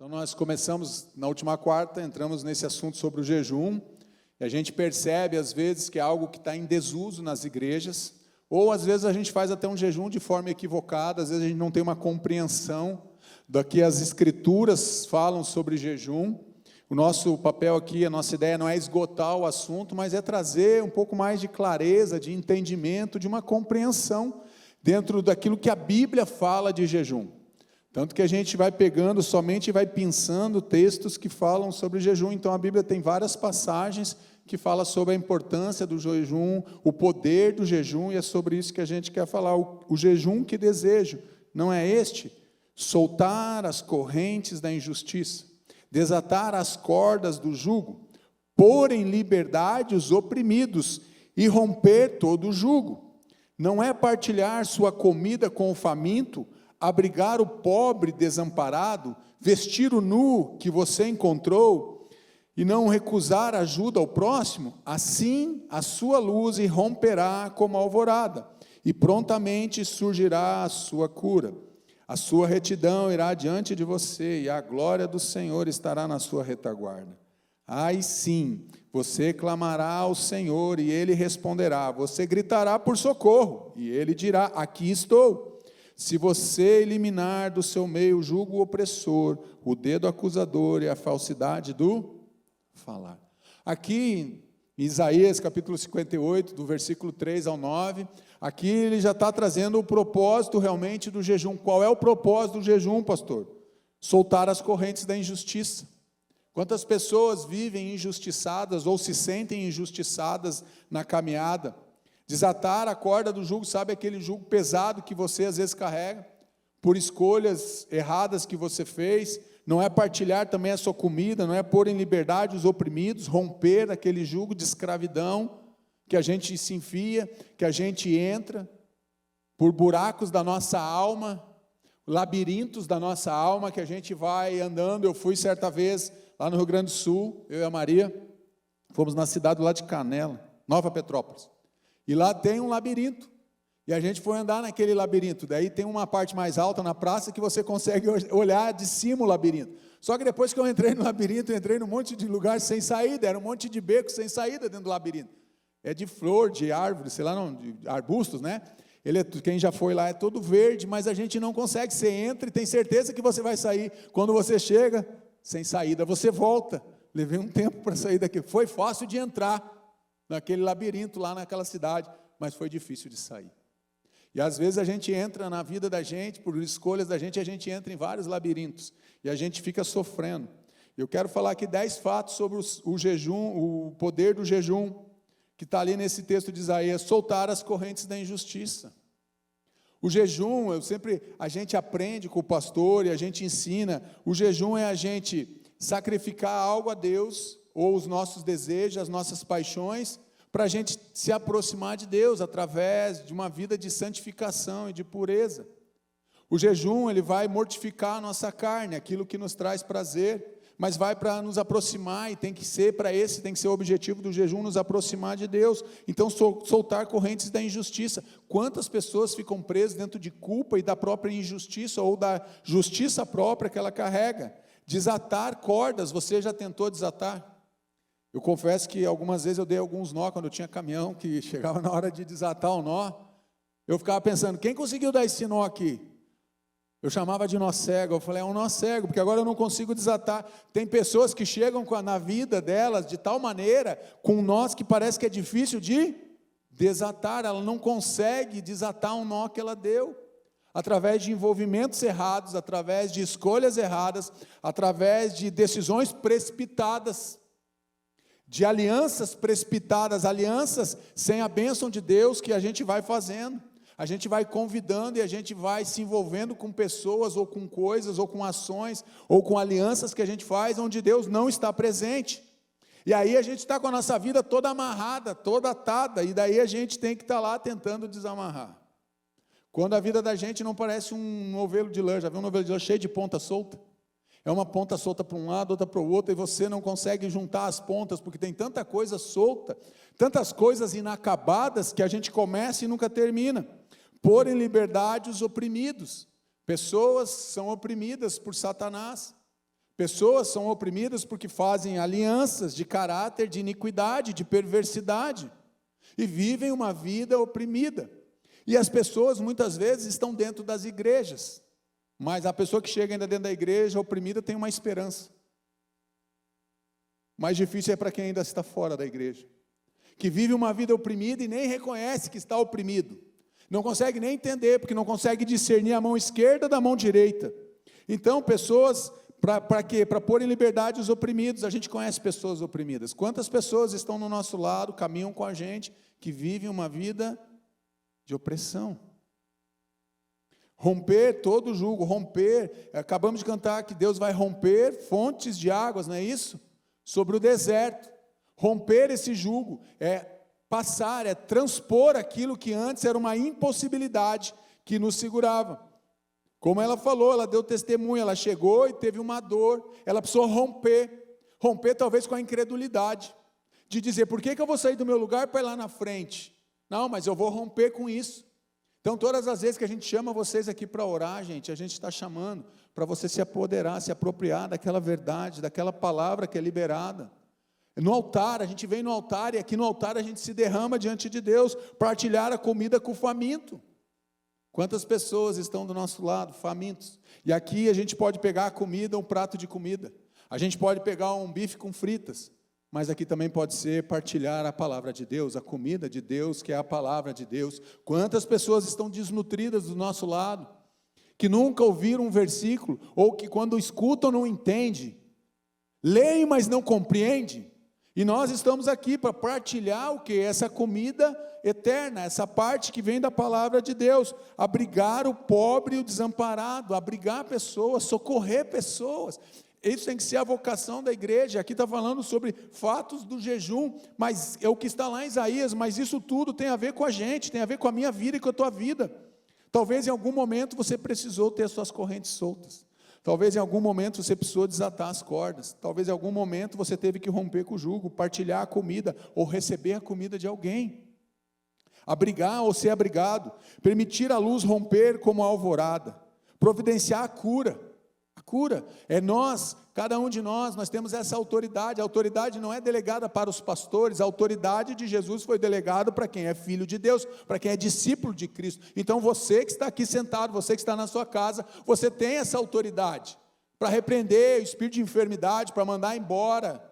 Então nós começamos na última quarta, entramos nesse assunto sobre o jejum, e a gente percebe às vezes que é algo que está em desuso nas igrejas, ou às vezes a gente faz até um jejum de forma equivocada, às vezes a gente não tem uma compreensão do que as escrituras falam sobre jejum. O nosso papel aqui, a nossa ideia não é esgotar o assunto, mas é trazer um pouco mais de clareza, de entendimento, de uma compreensão dentro daquilo que a Bíblia fala de jejum. Tanto que a gente vai pegando somente e vai pensando textos que falam sobre jejum. Então a Bíblia tem várias passagens que falam sobre a importância do jejum, o poder do jejum, e é sobre isso que a gente quer falar. O jejum que desejo, não é este? Soltar as correntes da injustiça, desatar as cordas do jugo, pôr em liberdade os oprimidos e romper todo o jugo. Não é partilhar sua comida com o faminto, abrigar o pobre desamparado, vestir o nu que você encontrou e não recusar ajuda ao próximo? Assim a sua luz irromperá como a alvorada e prontamente surgirá a sua cura. A sua retidão irá diante de você e a glória do Senhor estará na sua retaguarda. Aí sim, você clamará ao Senhor e Ele responderá. Você gritará por socorro e Ele dirá: aqui estou. Se você eliminar do seu meio o jugo opressor, o dedo acusador e a falsidade do falar. Aqui em Isaías capítulo 58, do versículo 3 ao 9, aqui ele já está trazendo o propósito realmente do jejum. Qual é o propósito do jejum, pastor? Soltar as correntes da injustiça. Quantas pessoas vivem injustiçadas ou se sentem injustiçadas na caminhada? Desatar a corda do jugo, sabe aquele jugo pesado que você às vezes carrega, por escolhas erradas que você fez, não é partilhar também a sua comida, não é pôr em liberdade os oprimidos, romper aquele jugo de escravidão, que a gente se enfia, que a gente entra, por buracos da nossa alma, labirintos da nossa alma, que a gente vai andando. Eu fui certa vez lá no Rio Grande do Sul, eu e a Maria, fomos na cidade lá de Canela, Nova Petrópolis. E lá tem um labirinto, e a gente foi andar naquele labirinto, daí tem uma parte mais alta na praça que você consegue olhar de cima o labirinto. Só que depois que eu entrei no labirinto, eu entrei num monte de lugar sem saída, era um monte de beco sem saída dentro do labirinto. É de flor, de árvore, sei lá, não, de arbustos, né? Quem já foi lá é todo verde, mas a gente não consegue. Você entra e tem certeza que você vai sair. Quando você chega, sem saída, você volta. Levei um tempo para sair daqui. Foi fácil de entrar naquele labirinto lá naquela cidade, mas foi difícil de sair. E às vezes a gente entra na vida da gente, por escolhas da gente, a gente entra em vários labirintos, e a gente fica sofrendo. Eu quero falar aqui 10 fatos sobre o jejum, o poder do jejum, que está ali nesse texto de Isaías: soltar as correntes da injustiça. O jejum, a gente aprende com o pastor e a gente ensina, o jejum é a gente sacrificar algo a Deus, ou os nossos desejos, as nossas paixões, para a gente se aproximar de Deus, através de uma vida de santificação e de pureza. O jejum, ele vai mortificar a nossa carne, aquilo que nos traz prazer, mas vai para nos aproximar, e tem que ser o objetivo do jejum, nos aproximar de Deus. Então, soltar correntes da injustiça. Quantas pessoas ficam presas dentro de culpa e da própria injustiça, ou da justiça própria que ela carrega? Desatar cordas, você já tentou desatar? Eu confesso que algumas vezes eu dei alguns nó, quando eu tinha caminhão, que chegava na hora de desatar o nó, eu ficava pensando: quem conseguiu dar esse nó aqui? Eu chamava de nó cego. Eu falei: é um nó cego, porque agora eu não consigo desatar. Tem pessoas que chegam na vida delas de tal maneira, com nós que parece que é difícil de desatar, ela não consegue desatar um nó que ela deu, através de envolvimentos errados, através de escolhas erradas, através de decisões precipitadas, de alianças precipitadas, alianças sem a bênção de Deus, que a gente vai fazendo, a gente vai convidando e a gente vai se envolvendo com pessoas, ou com coisas, ou com ações, ou com alianças que a gente faz, onde Deus não está presente, e aí a gente está com a nossa vida toda amarrada, toda atada, e daí a gente tem que estar lá tentando desamarrar. Quando a vida da gente não parece um novelo de lã, já viu um novelo de lã cheio de ponta solta? É uma ponta solta para um lado, outra para o outro, e você não consegue juntar as pontas, porque tem tanta coisa solta, tantas coisas inacabadas, que a gente começa e nunca termina. Pôr em liberdade os oprimidos. Pessoas são oprimidas por Satanás. Pessoas são oprimidas porque fazem alianças de caráter de iniquidade, de perversidade, e vivem uma vida oprimida. E as pessoas muitas vezes estão dentro das igrejas, mas a pessoa que chega ainda dentro da igreja oprimida tem uma esperança. Mais difícil é para quem ainda está fora da igreja, que vive uma vida oprimida e nem reconhece que está oprimido, não consegue nem entender, porque não consegue discernir a mão esquerda da mão direita. Então, pessoas, para quê? Para pôr em liberdade os oprimidos. A gente conhece pessoas oprimidas. Quantas pessoas estão no nosso lado, caminham com a gente, que vivem uma vida de opressão? Romper todo jugo, romper, acabamos de cantar que Deus vai romper fontes de águas, não é isso? Sobre o deserto. Romper esse jugo é passar, é transpor aquilo que antes era uma impossibilidade que nos segurava. Como ela falou, ela deu testemunho, ela chegou e teve uma dor, ela precisou romper talvez com a incredulidade, de dizer, por que eu vou sair do meu lugar para ir lá na frente? Não, mas eu vou romper com isso. Então, todas as vezes que a gente chama vocês aqui para orar, gente, a gente está chamando para você se apoderar, se apropriar daquela verdade, daquela palavra que é liberada. No altar, a gente vem no altar, e aqui no altar a gente se derrama diante de Deus, partilhar a comida com o faminto. Quantas pessoas estão do nosso lado, famintos? E aqui a gente pode pegar a comida, um prato de comida, a gente pode pegar um bife com fritas, mas aqui também pode ser partilhar a palavra de Deus, a comida de Deus, que é a palavra de Deus. Quantas pessoas estão desnutridas do nosso lado, que nunca ouviram um versículo, ou que quando escutam não entendem, leem, mas não compreendem. E nós estamos aqui para partilhar o que? Essa comida eterna, essa parte que vem da palavra de Deus, abrigar o pobre e o desamparado, abrigar pessoas, socorrer pessoas. Isso tem que ser a vocação da igreja. Aqui está falando sobre fatos do jejum, mas é o que está lá em Isaías, mas isso tudo tem a ver com a gente, tem a ver com a minha vida e com a tua vida. Talvez em algum momento você precisou ter as suas correntes soltas. Talvez em algum momento você precisou desatar as cordas. Talvez em algum momento você teve que romper com o jugo, partilhar a comida ou receber a comida de alguém. Abrigar ou ser abrigado, permitir a luz romper como a alvorada, providenciar a cura. A cura é nós, cada um de nós temos essa autoridade. A autoridade não é delegada para os pastores, a autoridade de Jesus foi delegada para quem é filho de Deus, para quem é discípulo de Cristo. Então você que está aqui sentado, você que está na sua casa, você tem essa autoridade para repreender o espírito de enfermidade, para mandar embora,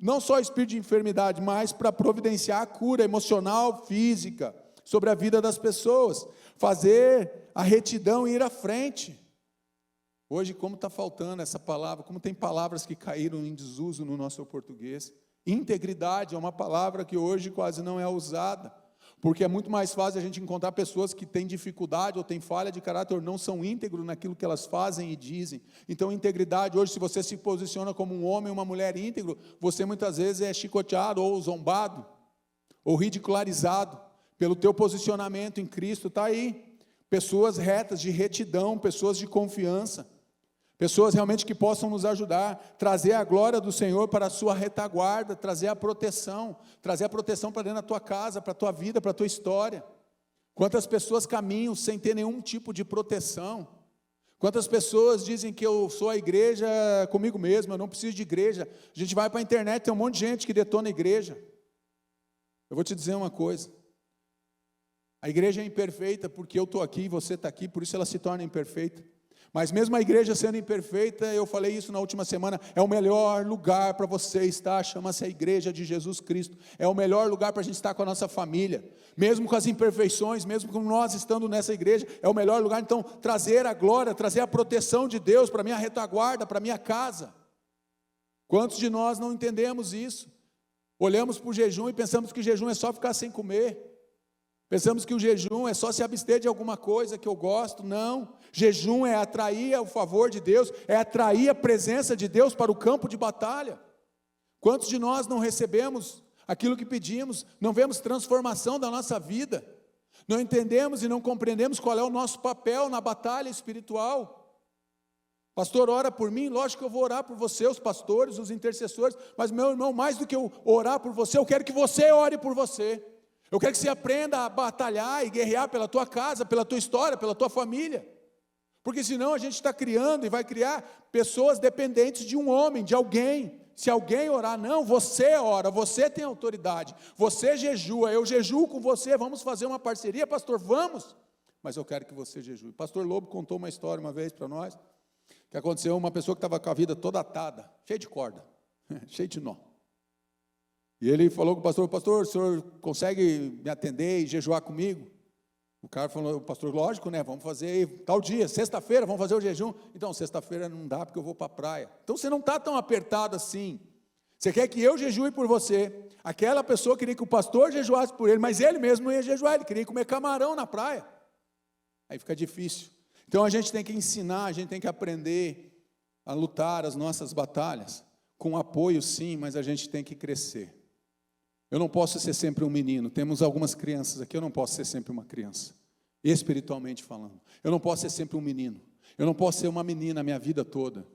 não só o espírito de enfermidade, mas para providenciar a cura emocional, física, sobre a vida das pessoas, fazer a retidão e ir à frente. Hoje, como está faltando essa palavra, como tem palavras que caíram em desuso no nosso português. Integridade é uma palavra que hoje quase não é usada, porque é muito mais fácil a gente encontrar pessoas que têm dificuldade ou têm falha de caráter ou não são íntegros naquilo que elas fazem e dizem. Então, integridade, hoje, se você se posiciona como um homem ou uma mulher íntegro, você muitas vezes é chicoteado ou zombado, ou ridicularizado pelo teu posicionamento em Cristo. Está aí, pessoas retas, de retidão, pessoas de confiança, pessoas realmente que possam nos ajudar, trazer a glória do Senhor para a sua retaguarda, trazer a proteção para dentro da tua casa, para a tua vida, para a tua história. Quantas pessoas caminham sem ter nenhum tipo de proteção? Quantas pessoas dizem que eu sou a igreja comigo mesmo, eu não preciso de igreja. A gente vai para a internet, tem um monte de gente que detona a igreja. Eu vou te dizer uma coisa, a igreja é imperfeita porque eu estou aqui e você está aqui, por isso ela se torna imperfeita. Mas mesmo a igreja sendo imperfeita, eu falei isso na última semana, é o melhor lugar para você estar, chama-se a igreja de Jesus Cristo, é o melhor lugar para a gente estar com a nossa família, mesmo com as imperfeições, mesmo com nós estando nessa igreja, é o melhor lugar. Então, trazer a glória, trazer a proteção de Deus para a minha retaguarda, para a minha casa. Quantos de nós não entendemos isso? Olhamos para o jejum e pensamos que o jejum é só ficar sem comer. Pensamos que o jejum é só se abster de alguma coisa que eu gosto. Não, jejum é atrair o favor de Deus, é atrair a presença de Deus para o campo de batalha. Quantos de nós não recebemos aquilo que pedimos, não vemos transformação da nossa vida, não entendemos e não compreendemos qual é o nosso papel na batalha espiritual? Pastor, ora por mim, lógico que eu vou orar por você, os pastores, os intercessores, mas meu irmão, mais do que eu orar por você, eu quero que você ore por você. Eu quero que você aprenda a batalhar e guerrear pela tua casa, pela tua história, pela tua família. Porque senão a gente está criando e vai criar pessoas dependentes de um homem, de alguém. Se alguém orar, não, você ora, você tem autoridade, você jejua, eu jejuo com você, vamos fazer uma parceria, pastor, vamos, mas eu quero que você jejue. Pastor Lobo contou uma história uma vez para nós, que aconteceu uma pessoa que estava com a vida toda atada, cheia de corda, cheia de nó, e ele falou com o pastor, o senhor consegue me atender e jejuar comigo? O cara falou, o pastor, lógico, né, vamos fazer tal dia, sexta-feira, vamos fazer o jejum. Então, sexta-feira não dá porque eu vou para a praia. Então, você não está tão apertado assim. Você quer que eu jejue por você. Aquela pessoa queria que o pastor jejuasse por ele, mas ele mesmo não ia jejuar, ele queria comer camarão na praia. Aí fica difícil. Então, a gente tem que ensinar, a gente tem que aprender a lutar as nossas batalhas. Com apoio, sim, mas a gente tem que crescer. Eu não posso ser sempre um menino, temos algumas crianças aqui, eu não posso ser sempre uma criança, espiritualmente falando. Eu não posso ser sempre um menino, eu não posso ser uma menina a minha vida toda.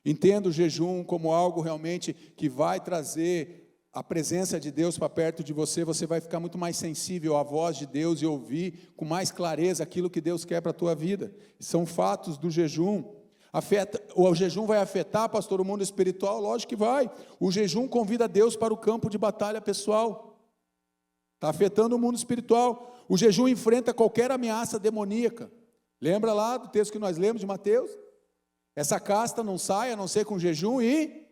Entendo o jejum como algo realmente que vai trazer a presença de Deus para perto de você, você vai ficar muito mais sensível à voz de Deus e ouvir com mais clareza aquilo que Deus quer para a tua vida. São fatos do jejum. O jejum vai afetar, pastor, o mundo espiritual? Lógico que vai. O jejum convida Deus para o campo de batalha pessoal. Está afetando o mundo espiritual. O jejum enfrenta qualquer ameaça demoníaca. Lembra lá do texto que nós lemos de Mateus? Essa casta não sai a não ser com jejum e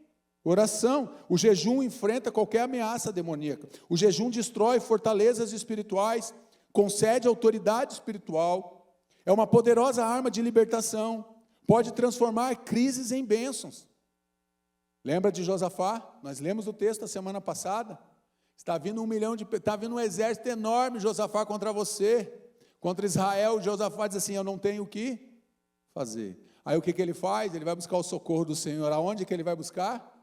oração. O jejum enfrenta qualquer ameaça demoníaca. O jejum destrói fortalezas espirituais, concede autoridade espiritual. É uma poderosa arma de libertação. Pode transformar crises em bênçãos. Lembra de Josafá? Nós lemos o texto a semana passada. Está vindo está vindo um exército enorme, Josafá, contra você, contra Israel. Josafá diz assim, eu não tenho o que fazer. Aí o que ele faz? Ele vai buscar o socorro do Senhor. Aonde que ele vai buscar?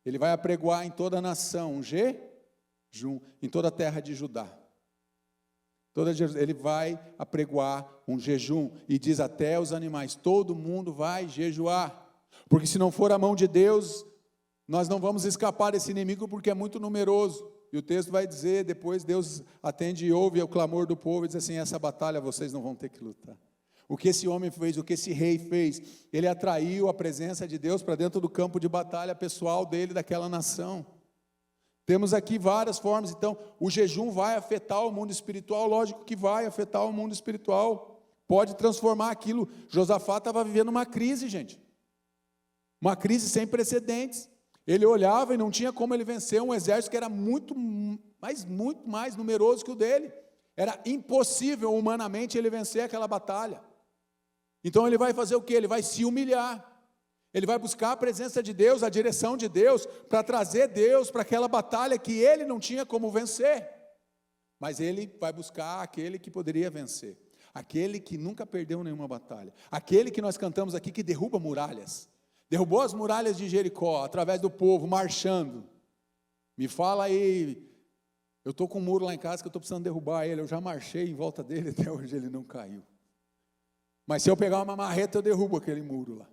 Ele vai apregoar em toda a nação um jejum, em toda a terra de Judá. Ele vai apregoar um jejum e diz até os animais, todo mundo vai jejuar, porque se não for a mão de Deus, nós não vamos escapar desse inimigo porque é muito numeroso. E o texto vai dizer, depois Deus atende e ouve o clamor do povo e diz assim, essa batalha vocês não vão ter que lutar. O que esse homem fez, o que esse rei fez, ele atraiu a presença de Deus para dentro do campo de batalha pessoal dele, daquela nação. Temos aqui várias formas, então, o jejum vai afetar o mundo espiritual, lógico que vai afetar o mundo espiritual, pode transformar aquilo. Josafá estava vivendo uma crise, gente, uma crise sem precedentes. Ele olhava e não tinha como ele vencer um exército que era muito mais numeroso que o dele, era impossível humanamente ele vencer aquela batalha. Então ele vai fazer o quê? Ele vai se humilhar. Ele vai buscar a presença de Deus, a direção de Deus, para trazer Deus para aquela batalha que ele não tinha como vencer. Mas ele vai buscar aquele que poderia vencer, aquele que nunca perdeu nenhuma batalha, aquele que nós cantamos aqui que derruba muralhas, derrubou as muralhas de Jericó, através do povo, marchando. Me fala aí, eu estou com um muro lá em casa que eu estou precisando derrubar ele, eu já marchei em volta dele, até hoje ele não caiu. Mas se eu pegar uma marreta, eu derrubo aquele muro lá.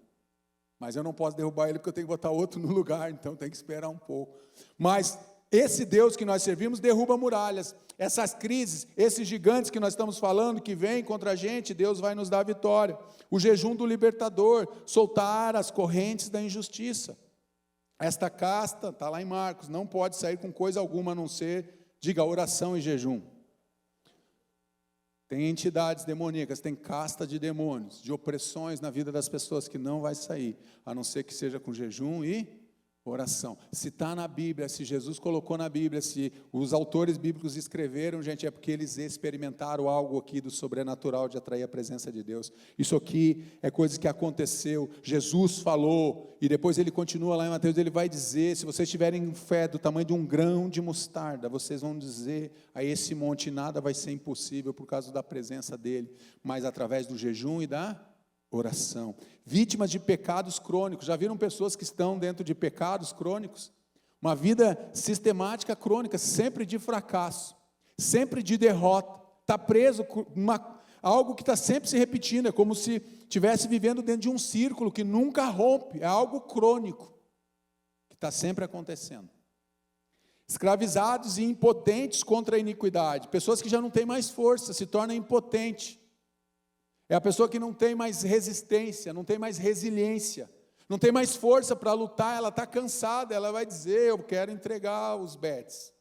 Mas eu não posso derrubar ele porque eu tenho que botar outro no lugar, então tem que esperar um pouco. Mas esse Deus que nós servimos derruba muralhas. Essas crises, esses gigantes que nós estamos falando, que vêm contra a gente, Deus vai nos dar a vitória. O jejum do libertador, soltar as correntes da injustiça. Esta casta, está lá em Marcos, não pode sair com coisa alguma a não ser, diga, oração e jejum. Tem entidades demoníacas, tem casta de demônios, de opressões na vida das pessoas que não vai sair, a não ser que seja com jejum e oração. Se está na Bíblia, se Jesus colocou na Bíblia, se os autores bíblicos escreveram, gente, é porque eles experimentaram algo aqui do sobrenatural de atrair a presença de Deus. Isso aqui é coisa que aconteceu, Jesus falou, e depois ele continua lá em Mateus, ele vai dizer, se vocês tiverem fé do tamanho de um grão de mostarda, vocês vão dizer a esse monte, nada vai ser impossível por causa da presença dele, mas através do jejum e da oração. Vítimas de pecados crônicos, já viram pessoas que estão dentro de pecados crônicos? Uma vida sistemática crônica, sempre de fracasso, sempre de derrota, está preso algo que está sempre se repetindo, é como se estivesse vivendo dentro de um círculo que nunca rompe, é algo crônico, que está sempre acontecendo. Escravizados e impotentes contra a iniquidade, pessoas que já não têm mais força, se tornam impotentes. É a pessoa que não tem mais resistência, não tem mais resiliência, não tem mais força para lutar, ela está cansada, ela vai dizer, eu quero entregar os bets,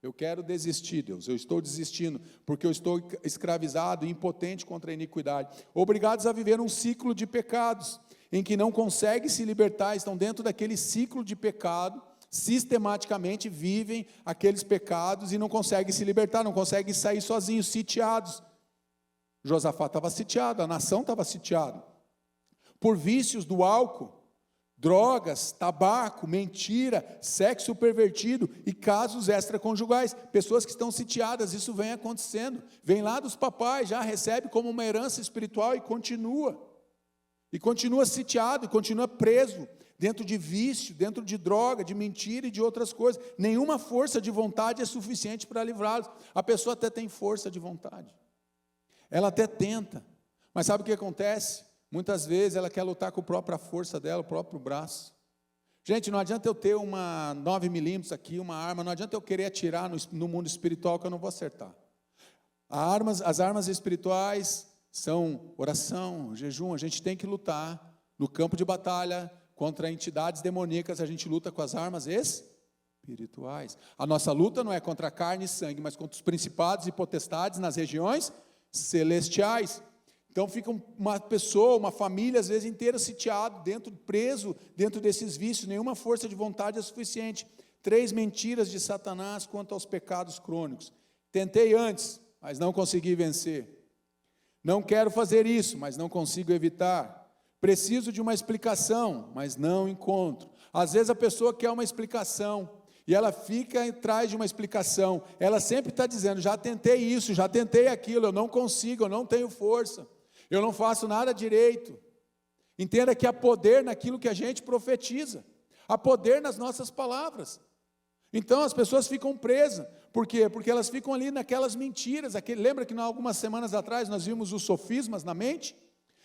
eu quero desistir, Deus, eu estou desistindo, porque eu estou escravizado e impotente contra a iniquidade, obrigados a viver um ciclo de pecados, em que não conseguem se libertar, estão dentro daquele ciclo de pecado, sistematicamente vivem aqueles pecados e não conseguem se libertar, não conseguem sair sozinhos, sitiados. Josafá estava sitiado, a nação estava sitiada, por vícios do álcool, drogas, tabaco, mentira, sexo pervertido e casos extraconjugais, pessoas que estão sitiadas, isso vem acontecendo, vem lá dos papais, já recebe como uma herança espiritual e continua sitiado, e continua preso, dentro de vício, dentro de droga, de mentira e de outras coisas, nenhuma força de vontade é suficiente para livrá-los, a pessoa até tem força de vontade, ela até tenta, mas sabe o que acontece? Muitas vezes ela quer lutar com a própria força dela, o próprio braço. Gente, não adianta eu ter uma 9mm aqui, uma arma, não adianta eu querer atirar no mundo espiritual que eu não vou acertar. As armas espirituais são oração, jejum, a gente tem que lutar no campo de batalha contra entidades demoníacas, a gente luta com as armas espirituais. A nossa luta não é contra carne e sangue, mas contra os principados e potestades nas regiões celestiais. Então fica uma pessoa, uma família, às vezes inteira sitiado, preso dentro desses vícios, nenhuma força de vontade é suficiente. 3 mentiras de Satanás quanto aos pecados crônicos. Tentei antes, mas não consegui vencer. Não quero fazer isso, mas não consigo evitar. Preciso de uma explicação, mas não encontro. Às vezes a pessoa quer uma explicação, e ela fica atrás de uma explicação. Ela sempre está dizendo, já tentei isso, já tentei aquilo, eu não consigo, eu não tenho força. Eu não faço nada direito. Entenda que há poder naquilo que a gente profetiza, há poder nas nossas palavras. Então as pessoas ficam presas. Por quê? Porque elas ficam ali naquelas mentiras. Lembra que algumas semanas atrás nós vimos os sofismas na mente?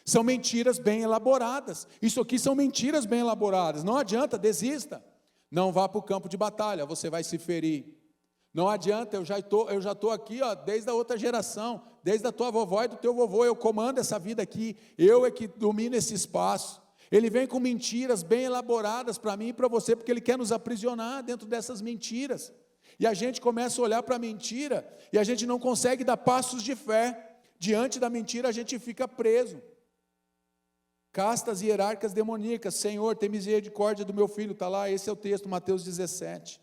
São mentiras bem elaboradas. Isso aqui são mentiras bem elaboradas. Não adianta, desista. Não vá para o campo de batalha, você vai se ferir. Não adianta, eu já estou aqui, desde a outra geração, desde a tua vovó e do teu vovô, eu comando essa vida aqui, eu é que domino esse espaço. Ele vem com mentiras bem elaboradas para mim e para você, porque ele quer nos aprisionar dentro dessas mentiras. E a gente começa a olhar para a mentira, e a gente não consegue dar passos de fé. Diante da mentira a gente fica preso. Castas hierárquicas demoníacas, Senhor, tem misericórdia do meu filho, está lá, esse é o texto, Mateus 17.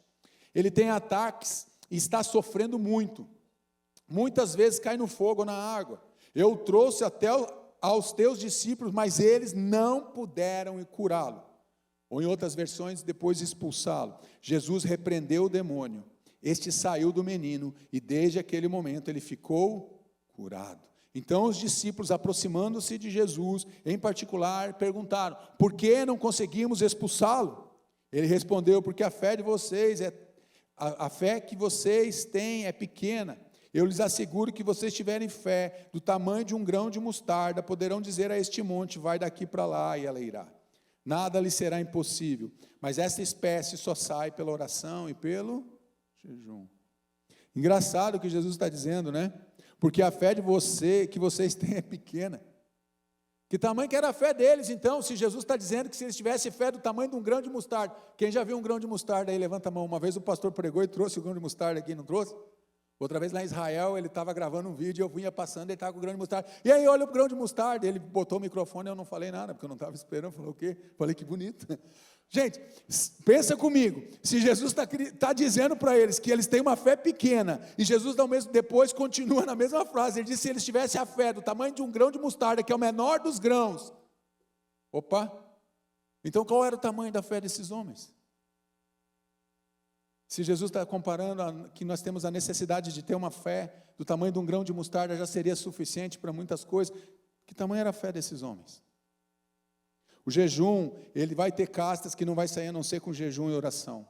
Ele tem ataques, e está sofrendo muito, muitas vezes cai no fogo ou na água. Eu trouxe até aos teus discípulos, mas eles não puderam curá-lo, ou em outras versões, depois expulsá-lo. Jesus repreendeu o demônio, este saiu do menino, e desde aquele momento ele ficou curado. Então os discípulos, aproximando-se de Jesus, em particular, perguntaram, por que não conseguimos expulsá-lo? Ele respondeu, porque a fé de vocês a fé que vocês têm é pequena. Eu lhes asseguro que vocês tiverem fé do tamanho de um grão de mostarda, poderão dizer a este monte, vai daqui para lá, e ela irá. Nada lhe será impossível, mas essa espécie só sai pela oração e pelo jejum. Engraçado o que Jesus está dizendo, né? Porque a fé que vocês têm é pequena. Que tamanho que era a fé deles, então, se Jesus está dizendo que se eles tivessem fé do tamanho de um grão de mostarda, quem já viu um grão de mostarda aí, levanta a mão. Uma vez o pastor pregou e trouxe o grão de mostarda aqui, não trouxe? Outra vez lá em Israel, ele estava gravando um vídeo, eu vinha passando, ele estava com o grão de mostarda, e aí olha o grão de mostarda, ele botou o microfone, eu não falei nada, porque eu não estava esperando, falou o quê? Falei que bonito. Gente, pensa comigo, se Jesus está dizendo para eles que eles têm uma fé pequena, e Jesus depois continua na mesma frase, ele disse, se eles tivessem a fé do tamanho de um grão de mostarda, que é o menor dos grãos, então qual era o tamanho da fé desses homens? Se Jesus está comparando que nós temos a necessidade de ter uma fé do tamanho de um grão de mostarda, já seria suficiente para muitas coisas, que tamanho era a fé desses homens? O jejum, ele vai ter castas que não vai sair a não ser com jejum e oração.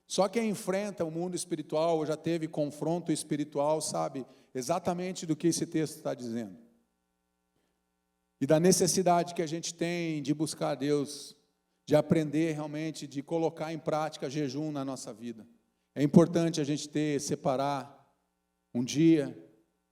Só quem enfrenta o mundo espiritual, ou já teve confronto espiritual, sabe exatamente do que esse texto está dizendo. E da necessidade que a gente tem de buscar a Deus, de aprender realmente, de colocar em prática jejum na nossa vida. É importante a gente separar um dia,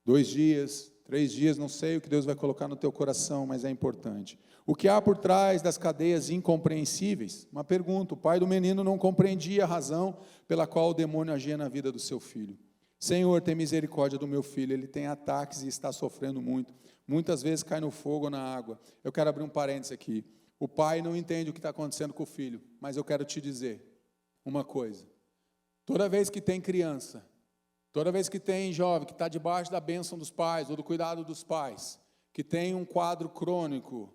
2 dias, 3 dias, não sei o que Deus vai colocar no teu coração, mas é importante. O que há por trás das cadeias incompreensíveis? Uma pergunta: o pai do menino não compreendia a razão pela qual o demônio agia na vida do seu filho. Senhor, tem misericórdia do meu filho, ele tem ataques e está sofrendo muito. Muitas vezes cai no fogo ou na água. Eu quero abrir um parênteses aqui. O pai não entende o que está acontecendo com o filho, mas eu quero te dizer uma coisa. Toda vez que tem criança, toda vez que tem jovem que está debaixo da bênção dos pais ou do cuidado dos pais, que tem um quadro crônico,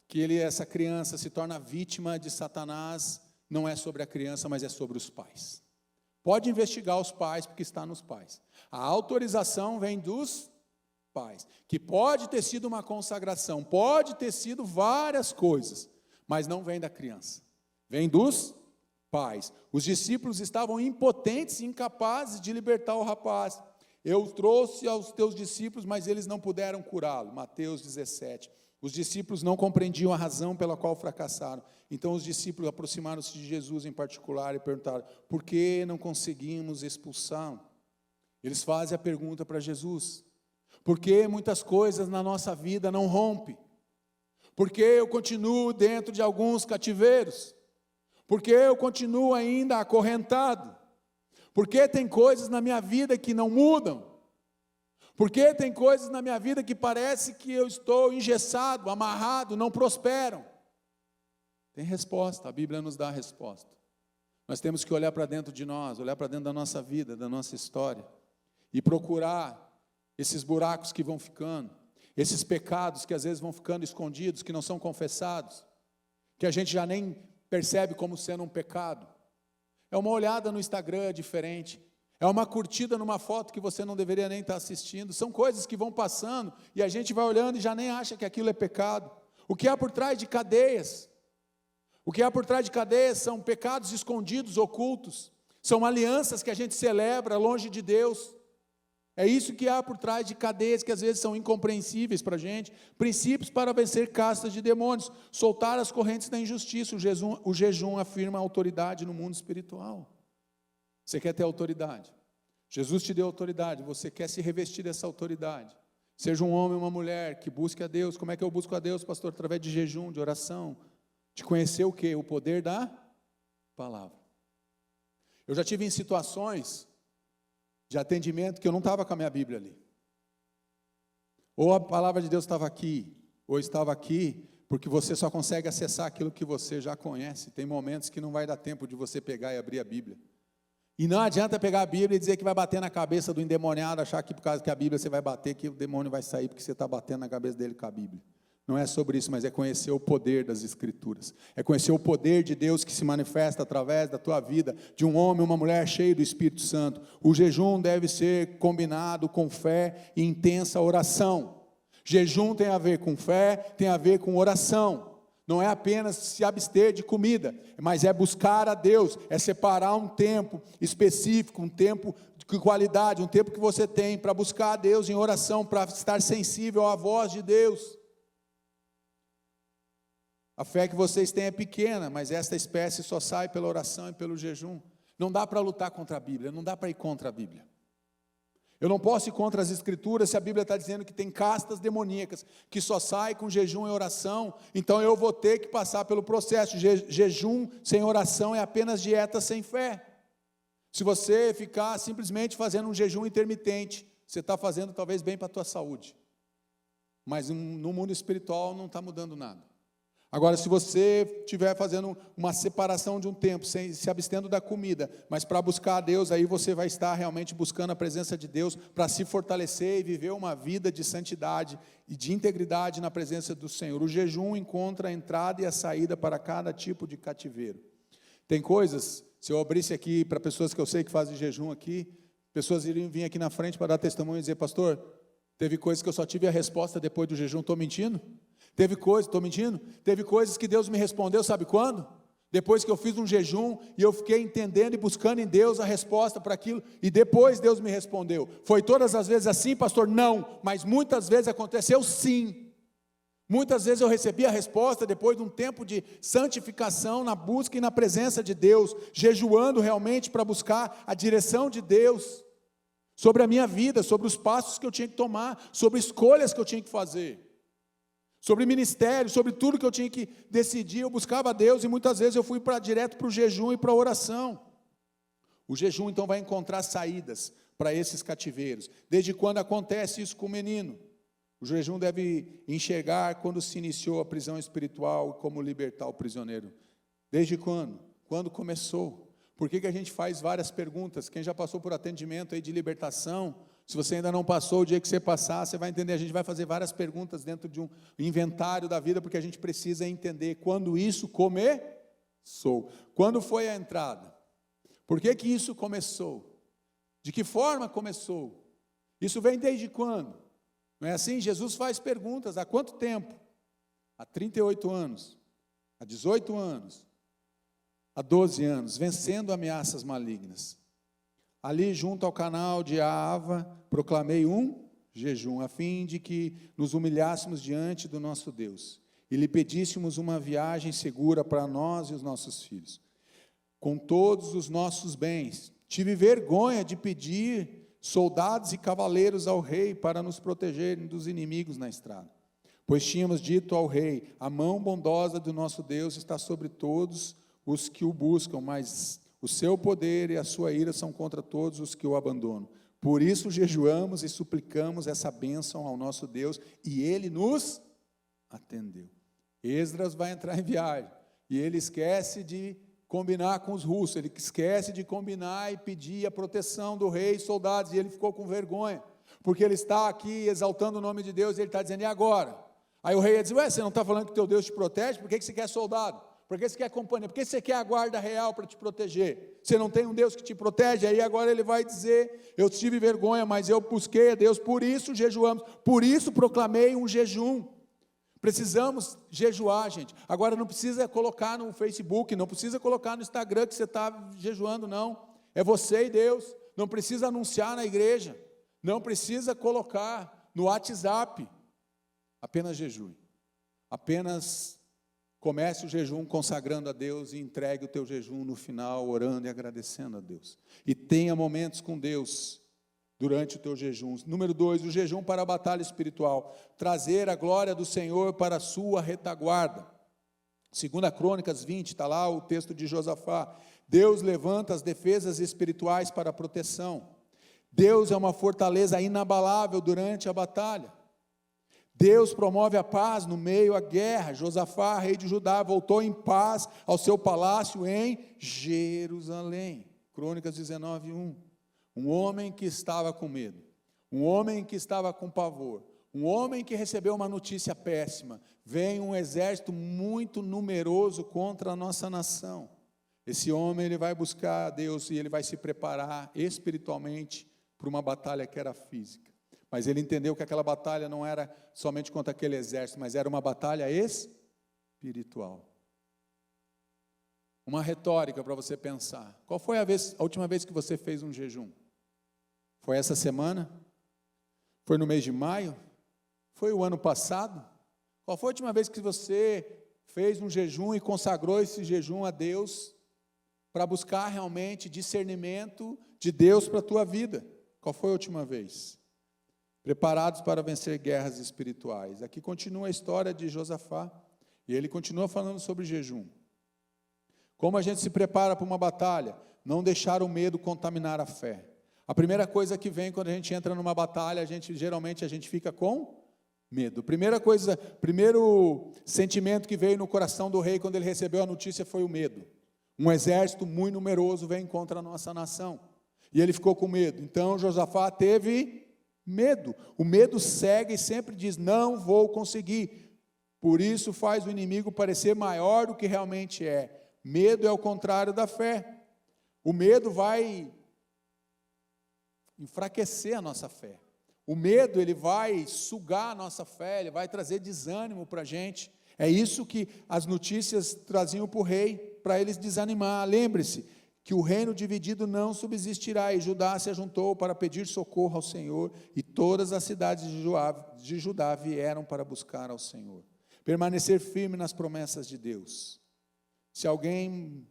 que essa criança se torna vítima de Satanás, não é sobre a criança, mas é sobre os pais. Pode investigar os pais, porque está nos pais. A autorização vem dos pais, que pode ter sido uma consagração, pode ter sido várias coisas, mas não vem da criança, vem dos pais. Os discípulos estavam impotentes e incapazes de libertar o rapaz. Eu trouxe aos teus discípulos, mas eles não puderam curá-lo. Mateus 17. Os discípulos não compreendiam a razão pela qual fracassaram. Então os discípulos aproximaram-se de Jesus em particular e perguntaram: por que não conseguimos expulsá-lo? Eles fazem a pergunta para Jesus: por que muitas coisas na nossa vida não rompem? Por que eu continuo dentro de alguns cativeiros? Por que eu continuo ainda acorrentado? Por que tem coisas na minha vida que não mudam? Por que tem coisas na minha vida que parece que eu estou engessado, amarrado, não prosperam? Tem resposta, a Bíblia nos dá a resposta. Nós temos que olhar para dentro de nós, olhar para dentro da nossa vida, da nossa história, e procurar esses buracos que vão ficando, esses pecados que às vezes vão ficando escondidos, que não são confessados, que a gente já nem percebe como sendo um pecado. É uma olhada no Instagram diferente, é uma curtida numa foto que você não deveria nem estar assistindo. São coisas que vão passando e a gente vai olhando e já nem acha que aquilo é pecado. O que há por trás de cadeias? O que há por trás de cadeias são pecados escondidos, ocultos. São alianças que a gente celebra longe de Deus. É isso que há por trás de cadeias que às vezes são incompreensíveis para a gente. Princípios para vencer castas de demônios. Soltar as correntes da injustiça. O jejum afirma a autoridade no mundo espiritual. Você quer ter autoridade? Jesus te deu autoridade, você quer se revestir dessa autoridade. Seja um homem ou uma mulher que busque a Deus. Como é que eu busco a Deus, pastor? Através de jejum, de oração. De conhecer o quê? O poder da palavra. Eu já tive em situações de atendimento que eu não estava com a minha Bíblia ali. Ou a palavra de Deus estava aqui, ou estava aqui, porque você só consegue acessar aquilo que você já conhece. Tem momentos que não vai dar tempo de você pegar e abrir a Bíblia. E não adianta pegar a Bíblia e dizer que vai bater na cabeça do endemoniado, achar que por causa que a Bíblia você vai bater, que o demônio vai sair porque você está batendo na cabeça dele com a Bíblia. Não é sobre isso, mas é conhecer o poder das Escrituras. É conhecer o poder de Deus que se manifesta através da tua vida, de um homem ou uma mulher cheio do Espírito Santo. O jejum deve ser combinado com fé e intensa oração. Jejum tem a ver com fé, tem a ver com oração. Não é apenas se abster de comida, mas é buscar a Deus, é separar um tempo específico, um tempo de qualidade, um tempo que você tem para buscar a Deus em oração, para estar sensível à voz de Deus. A fé que vocês têm é pequena, mas esta espécie só sai pela oração e pelo jejum. Não dá para lutar contra a Bíblia, não dá para ir contra a Bíblia. Eu não posso ir contra as Escrituras se a Bíblia está dizendo que tem castas demoníacas, que só sai com jejum e oração, então eu vou ter que passar pelo processo. Jejum sem oração é apenas dieta sem fé. Se você ficar simplesmente fazendo um jejum intermitente, você está fazendo talvez bem para a tua saúde, mas no mundo espiritual não está mudando nada. Agora, se você estiver fazendo uma separação de um tempo, se abstendo da comida, mas para buscar a Deus, aí você vai estar realmente buscando a presença de Deus para se fortalecer e viver uma vida de santidade e de integridade na presença do Senhor. O jejum encontra a entrada e a saída para cada tipo de cativeiro. Tem coisas, se eu abrisse aqui para pessoas que eu sei que fazem jejum aqui, pessoas iriam vir aqui na frente para dar testemunho e dizer: pastor, teve coisas que eu só tive a resposta depois do jejum. Estou mentindo? Teve coisas, estou mentindo? Teve coisas que Deus me respondeu, sabe quando? Depois que eu fiz um jejum e eu fiquei entendendo e buscando em Deus a resposta para aquilo, e depois Deus me respondeu. Foi todas as vezes assim, pastor? Não, mas muitas vezes aconteceu sim. Muitas vezes eu recebi a resposta depois de um tempo de santificação na busca e na presença de Deus, jejuando realmente para buscar a direção de Deus. sobre a minha vida, sobre os passos que eu tinha que tomar, sobre escolhas que eu tinha que fazer, sobre ministério, sobre tudo que eu tinha que decidir. Eu buscava Deus e muitas vezes eu fui direto para o jejum e para a oração. O jejum então vai encontrar saídas para esses cativeiros. Desde quando acontece isso com o menino? O jejum deve enxergar quando se iniciou a prisão espiritual e como libertar o prisioneiro. Desde quando? Quando começou? Por que a gente faz várias perguntas? Quem já passou por atendimento aí de libertação, se você ainda não passou, o dia que você passar, você vai entender. A gente vai fazer várias perguntas dentro de um inventário da vida, porque a gente precisa entender quando isso começou. Quando foi a entrada? Por que isso começou? De que forma começou? Isso vem desde quando? Não é assim? Jesus faz perguntas. Há quanto tempo? Há 38 anos, há 18 anos, há 12 anos, vencendo ameaças malignas. Ali junto ao canal de Ahava, proclamei um jejum, a fim de que nos humilhássemos diante do nosso Deus e lhe pedíssemos uma viagem segura para nós e os nossos filhos. Com todos os nossos bens, tive vergonha de pedir soldados e cavaleiros ao rei para nos protegerem dos inimigos na estrada. Pois tínhamos dito ao rei: a mão bondosa do nosso Deus está sobre todos os que o buscam, mas o seu poder e a sua ira são contra todos os que o abandonam. Por isso jejuamos e suplicamos essa bênção ao nosso Deus, e ele nos atendeu. Esdras vai entrar em viagem, e ele esquece de combinar com os russos, ele esquece de combinar e pedir a proteção do rei e soldados, e ele ficou com vergonha, porque ele está aqui exaltando o nome de Deus, e ele está dizendo: e agora? Aí o rei ia dizer: ué, você não está falando que teu Deus te protege? Por que você quer soldado? Por que você quer companhia? Por que você quer a guarda real para te proteger? Você não tem um Deus que te protege? Aí agora ele vai dizer: eu tive vergonha, mas eu busquei a Deus, por isso jejuamos, por isso proclamei um jejum. Precisamos jejuar, gente. Agora não precisa colocar no Facebook, não precisa colocar no Instagram que você está jejuando, não. É você e Deus. Não precisa anunciar na igreja, não precisa colocar no WhatsApp. Apenas jejue. Apenas comece o jejum consagrando a Deus e entregue o teu jejum no final, orando e agradecendo a Deus. E tenha momentos com Deus durante o teu jejum. Número 2, o jejum para a batalha espiritual. Trazer a glória do Senhor para a sua retaguarda. 2 Crônicas 20, está lá o texto de Josafá. Deus levanta as defesas espirituais para a proteção. Deus é uma fortaleza inabalável durante a batalha. Deus promove a paz no meio à guerra. Josafá, rei de Judá, voltou em paz ao seu palácio em Jerusalém. Crônicas 19, 1. Um homem que estava com medo, um homem que estava com pavor, um homem que recebeu uma notícia péssima. Vem um exército muito numeroso contra a nossa nação. Esse homem, ele vai buscar a Deus e ele vai se preparar espiritualmente para uma batalha que era física. Mas ele entendeu que aquela batalha não era somente contra aquele exército, mas era uma batalha espiritual. Uma retórica para você pensar. Qual foi a última vez que você fez um jejum? Foi essa semana? Foi no mês de maio? Foi o ano passado? Qual foi a última vez que você fez um jejum e consagrou esse jejum a Deus para buscar realmente discernimento de Deus para a tua vida? Qual foi a última vez? Preparados para vencer guerras espirituais. Aqui continua a história de Josafá, e ele continua falando sobre jejum. Como a gente se prepara para uma batalha? Não deixar o medo contaminar a fé. A primeira coisa que vem quando a gente entra numa batalha, geralmente a gente fica com medo. Primeiro sentimento que veio no coração do rei quando ele recebeu a notícia foi o medo. Um exército muito numeroso vem contra a nossa nação. E ele ficou com medo. Então Josafá teve medo. O medo cega e sempre diz: não vou conseguir. Por isso faz o inimigo parecer maior do que realmente é. Medo é o contrário da fé. O medo vai enfraquecer a nossa fé. O medo, ele vai sugar a nossa fé, ele vai trazer desânimo para a gente. É isso que as notícias traziam para o rei, para eles desanimar. Lembre-se que o reino dividido não subsistirá, e Judá se ajuntou para pedir socorro ao Senhor, e todas as cidades de Judá vieram para buscar ao Senhor. Permanecer firme nas promessas de Deus. Se alguém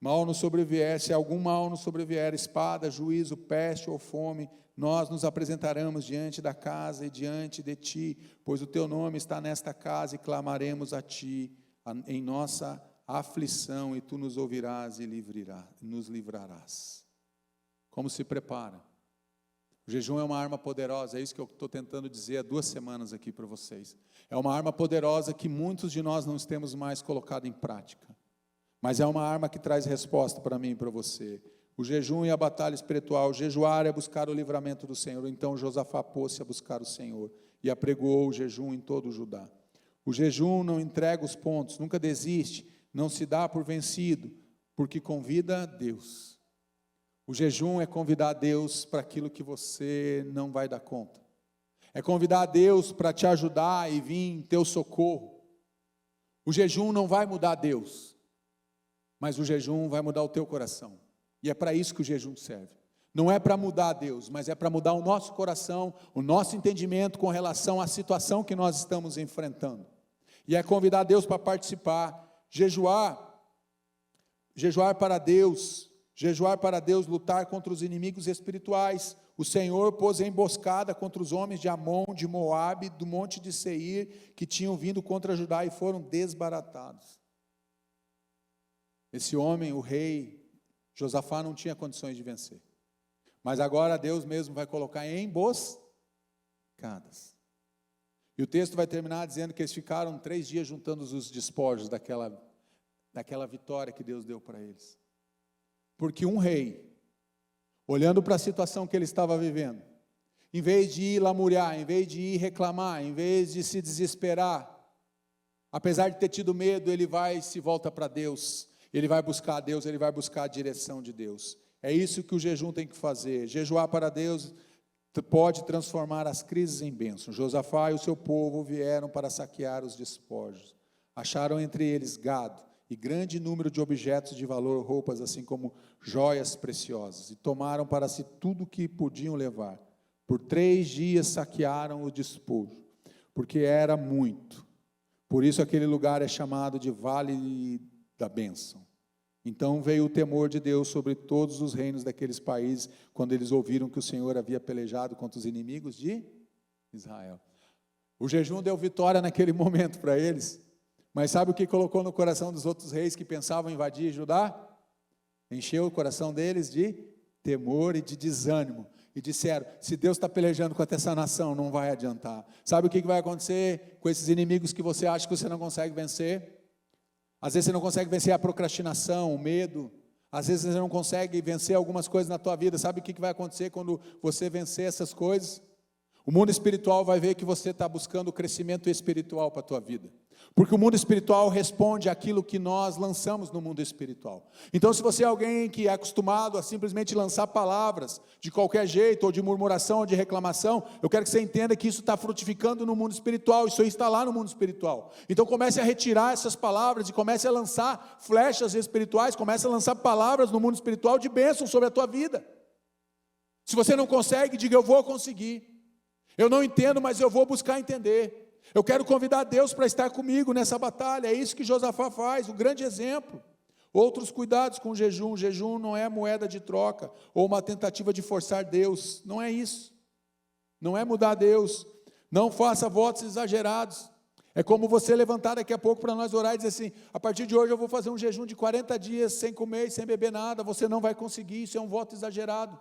mal nos sobrevier, se algum mal nos sobrevier, espada, juízo, peste ou fome, nós nos apresentaremos diante da casa e diante de ti, pois o teu nome está nesta casa, e clamaremos a ti em nossa aflição, e tu nos ouvirás e nos livrarás. Como se prepara? O jejum é uma arma poderosa, é isso que eu estou tentando dizer há 2 semanas aqui para vocês. É uma arma poderosa que muitos de nós não temos mais colocado em prática. Mas é uma arma que traz resposta para mim e para você. O jejum e a batalha espiritual. Jejuar é buscar o livramento do Senhor. Então Josafá pôs-se a buscar o Senhor e apregoou o jejum em todo o Judá. O jejum não entrega os pontos, nunca desiste, não se dá por vencido, porque convida a Deus. O jejum é convidar a Deus para aquilo que você não vai dar conta. É convidar a Deus para te ajudar e vir em teu socorro. O jejum não vai mudar Deus, mas o jejum vai mudar o teu coração. E é para isso que o jejum serve. Não é para mudar Deus, mas é para mudar o nosso coração, o nosso entendimento com relação à situação que nós estamos enfrentando. E é convidar Deus para participar, jejuar para Deus, lutar contra os inimigos espirituais. O Senhor pôs emboscada contra os homens de Amon, de Moabe, do monte de Seir, que tinham vindo contra Judá e foram desbaratados. Esse homem, o rei Josafá, não tinha condições de vencer. Mas agora Deus mesmo vai colocar emboscadas. E o texto vai terminar dizendo que eles ficaram 3 dias juntando os despojos daquela vitória que Deus deu para eles. Porque um rei, olhando para a situação que ele estava vivendo, em vez de ir lamuriar, em vez de ir reclamar, em vez de se desesperar, apesar de ter tido medo, ele vai e se volta para Deus, ele vai buscar a Deus, ele vai buscar a direção de Deus. É isso que o jejum tem que fazer. Jejuar para Deus pode transformar as crises em bênçãos. Josafá e o seu povo vieram para saquear os despojos. Acharam entre eles gado e grande número de objetos de valor, roupas, assim como joias preciosas, e tomaram para si tudo o que podiam levar. Por 3 dias saquearam o despojo, porque era muito. Por isso aquele lugar é chamado de Vale da Bênção. Então veio o temor de Deus sobre todos os reinos daqueles países, quando eles ouviram que o Senhor havia pelejado contra os inimigos de Israel. O jejum deu vitória naquele momento para eles, mas sabe o que colocou no coração dos outros reis que pensavam em invadir Judá? Encheu o coração deles de temor e de desânimo, e disseram: se Deus está pelejando contra essa nação, não vai adiantar. Sabe o que vai acontecer com esses inimigos que você acha que você não consegue vencer? Às vezes você não consegue vencer a procrastinação, o medo. Às vezes você não consegue vencer algumas coisas na tua vida. Sabe o que vai acontecer quando você vencer essas coisas? O mundo espiritual vai ver que você está buscando o crescimento espiritual para a tua vida. Porque o mundo espiritual responde àquilo que nós lançamos no mundo espiritual. Então, se você é alguém que é acostumado a simplesmente lançar palavras de qualquer jeito, ou de murmuração, ou de reclamação, eu quero que você entenda que isso está frutificando no mundo espiritual, isso aí está lá no mundo espiritual. Então comece a retirar essas palavras e comece a lançar flechas espirituais, comece a lançar palavras no mundo espiritual de bênção sobre a tua vida. Se você não consegue, diga: eu vou conseguir. Eu não entendo, mas eu vou buscar entender. Eu quero convidar Deus para estar comigo nessa batalha. É isso que Josafá faz, um grande exemplo. Outros cuidados com o jejum. O jejum não é moeda de troca ou uma tentativa de forçar Deus. Não é isso. Não é mudar Deus. Não faça votos exagerados. É como você levantar daqui a pouco para nós orar e dizer assim: a partir de hoje eu vou fazer um jejum de 40 dias sem comer e sem beber nada. Você não vai conseguir, isso é um voto exagerado.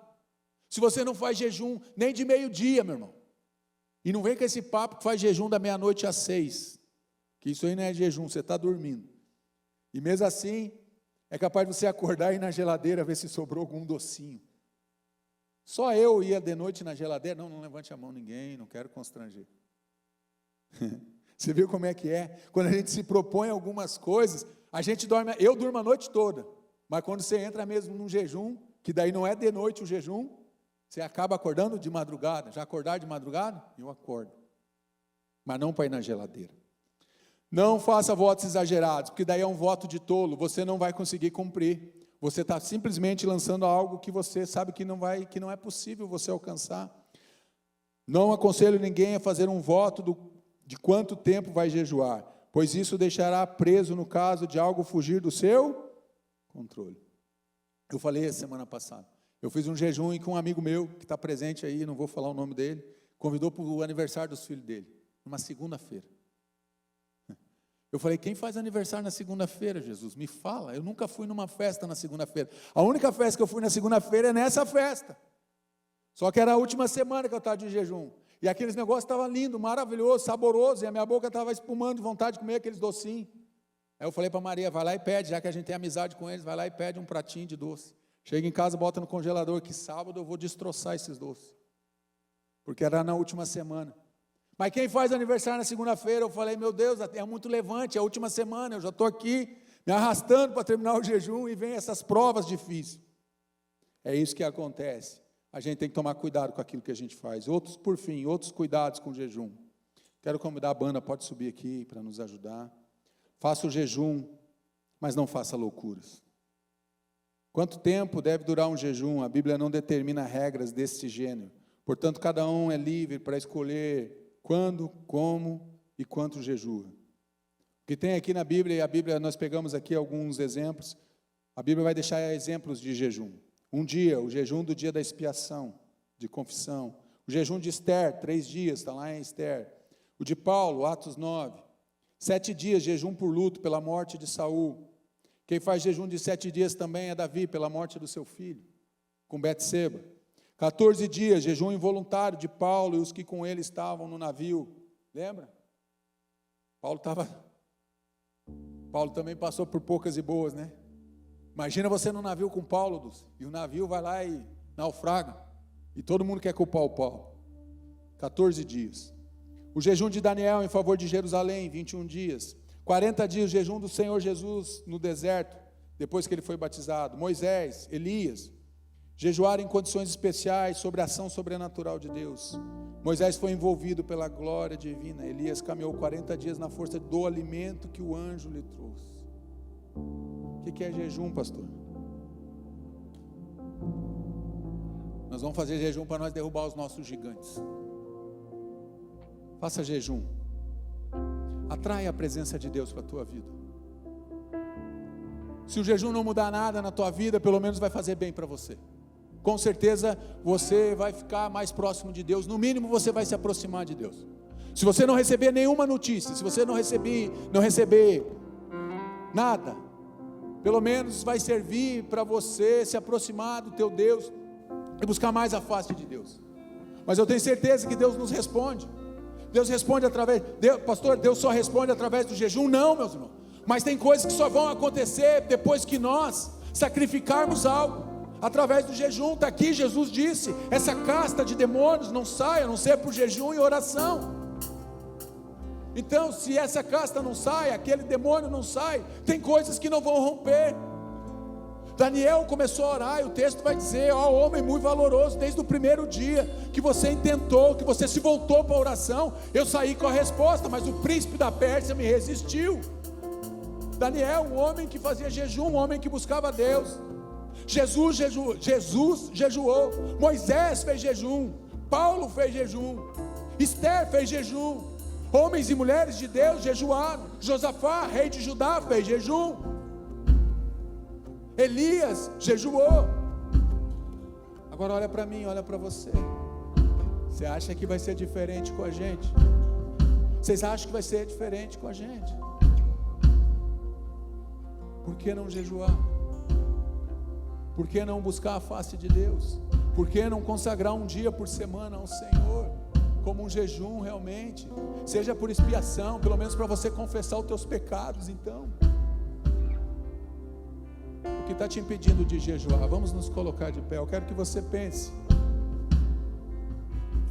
Se você não faz jejum nem de meio-dia, meu irmão, e não vem com esse papo que faz jejum da meia-noite às 6, que isso aí não é jejum, você está dormindo. E mesmo assim, é capaz de você acordar e ir na geladeira ver se sobrou algum docinho. Só eu ia de noite na geladeira? Não levante a mão ninguém, não quero constranger. Você viu como é que é? Quando a gente se propõe algumas coisas, a gente dorme, eu durmo a noite toda, mas quando você entra mesmo num jejum, que daí não é de noite o jejum, você acaba acordando de madrugada. Já acordar de madrugada? Eu acordo. Mas não para ir na geladeira. Não faça votos exagerados, porque daí é um voto de tolo. Você não vai conseguir cumprir. Você está simplesmente lançando algo que você sabe que não é possível você alcançar. Não aconselho ninguém a fazer um voto de quanto tempo vai jejuar, pois isso deixará preso no caso de algo fugir do seu controle. Eu falei essa semana passada. Eu fiz um jejum em que um amigo meu, que está presente aí, não vou falar o nome dele, convidou para o aniversário dos filhos dele, numa segunda-feira. Eu falei, quem faz aniversário na segunda-feira, Jesus? Me fala, eu nunca fui numa festa na segunda-feira. A única festa que eu fui na segunda-feira é nessa festa. Só que era a última semana que eu estava de jejum. E aqueles negócios estavam lindos, maravilhoso, saboroso, e a minha boca estava espumando de vontade de comer aqueles docinhos. Aí eu falei para Maria, vai lá e pede, já que a gente tem amizade com eles, vai lá e pede um pratinho de doce. Chega em casa, bota no congelador, que sábado eu vou destroçar esses doces. Porque era na última semana. Mas quem faz aniversário na segunda-feira, eu falei, meu Deus, é muito levante, é a última semana, eu já estou aqui me arrastando para terminar o jejum e vem essas provas difíceis. É isso que acontece. A gente tem que tomar cuidado com aquilo que a gente faz. Por fim, outros cuidados com o jejum. Quero convidar a banda, pode subir aqui para nos ajudar. Faça o jejum, mas não faça loucuras. Quanto tempo deve durar um jejum? A Bíblia não determina regras desse gênero. Portanto, cada um é livre para escolher quando, como e quanto jejua. O que tem aqui na Bíblia, e a Bíblia, nós pegamos aqui alguns exemplos, a Bíblia vai deixar exemplos de jejum. Um dia, o jejum do dia da expiação, de confissão. O jejum de Esther, 3 dias, está lá em Esther. O de Paulo, Atos 9. 7 dias, jejum por luto pela morte de Saul. Quem faz jejum de 7 dias também é Davi, pela morte do seu filho, com Betseba. 14 dias, jejum involuntário de Paulo e os que com ele estavam no navio. Lembra? Paulo também passou por poucas e boas, né? Imagina você no navio com Paulo, e o navio vai lá e naufraga, e todo mundo quer culpar o Paulo. 14 dias. O jejum de Daniel em favor de Jerusalém, 21 dias. 40 dias, o jejum do Senhor Jesus no deserto, depois que ele foi batizado. Moisés, Elias, jejuaram em condições especiais sobre a ação sobrenatural de Deus. Moisés foi envolvido pela glória divina. Elias caminhou 40 dias na força do alimento que o anjo lhe trouxe. O que é jejum, pastor? Nós vamos fazer jejum para nós derrubar os nossos gigantes. Faça jejum. Atrai a presença de Deus para a tua vida. Se o jejum não mudar nada na tua vida, pelo menos vai fazer bem para você. Com certeza você vai ficar mais próximo de Deus. No mínimo você vai se aproximar de Deus. Se você não receber nenhuma notícia, se você não receber nada, pelo menos vai servir para você se aproximar do teu Deus e buscar mais a face de Deus. Mas eu tenho certeza que Deus nos responde. Deus responde pastor, Deus só responde através do jejum? Não, meus irmãos. Mas tem coisas que só vão acontecer depois que nós sacrificarmos algo. Através do jejum, está aqui, Jesus disse, essa casta de demônios não sai, a não ser por jejum e oração. Então, se essa casta não sai, aquele demônio não sai, tem coisas que não vão romper. Daniel começou a orar, e o texto vai dizer, homem muito valoroso, desde o primeiro dia que você intentou, que você se voltou para a oração, eu saí com a resposta, mas o príncipe da Pérsia me resistiu. Daniel, um homem que fazia jejum, um homem que buscava Deus. Jesus jejuou, Moisés fez jejum, Paulo fez jejum, Esther fez jejum, homens e mulheres de Deus jejuaram, Josafá, rei de Judá, fez jejum, Elias jejuou. Agora olha para mim, olha para você. Você acha que vai ser diferente com a gente? Vocês acham que vai ser diferente com a gente? Por que não jejuar? Por que não buscar a face de Deus? Por que não consagrar um dia por semana ao Senhor? Como um jejum realmente? Seja por expiação, pelo menos para você confessar os teus pecados então. O que está te impedindo de jejuar? Vamos nos colocar de pé, eu quero que você pense.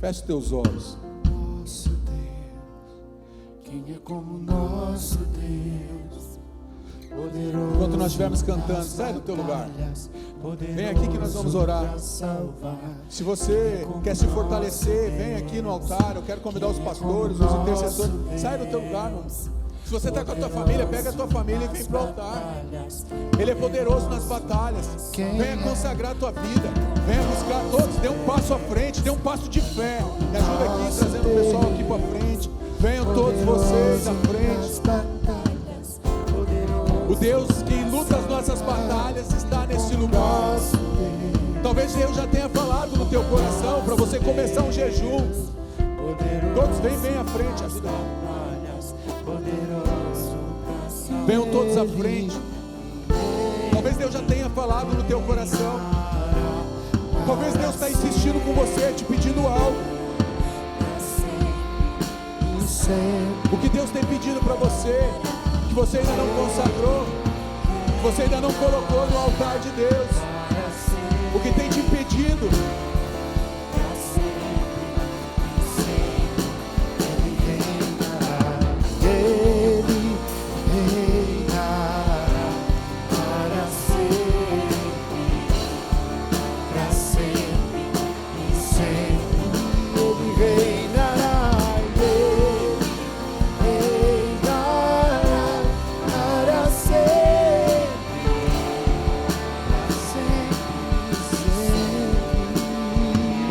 Feche os teus olhos. Nosso Deus, quem é como nosso Deus? Poderoso. Enquanto nós estivermos cantando, sai do teu lugar. Vem aqui que nós vamos orar. Se você quer se fortalecer, vem aqui no altar. Eu quero convidar os pastores, os intercessores. Sai do teu lugar, irmão. Se você está com a tua família, pega a tua família e vem para o altar. Ele é poderoso nas batalhas. Venha consagrar a tua vida. Venha buscar todos. Dê um passo à frente, dê um passo de fé. Me ajuda aqui, trazendo o pessoal aqui para frente. Venham todos vocês à frente. O Deus que luta as nossas batalhas está nesse lugar. Talvez Deus já tenha falado no teu coração para você começar um jejum. Todos vêm bem à frente, ajuda. Venham todos à frente. Talvez Deus já tenha falado no teu coração. Talvez Deus está insistindo com você, te pedindo algo. O que Deus tem pedido para você, que você ainda não consagrou, que você ainda não colocou no altar de Deus. O que tem te impedido.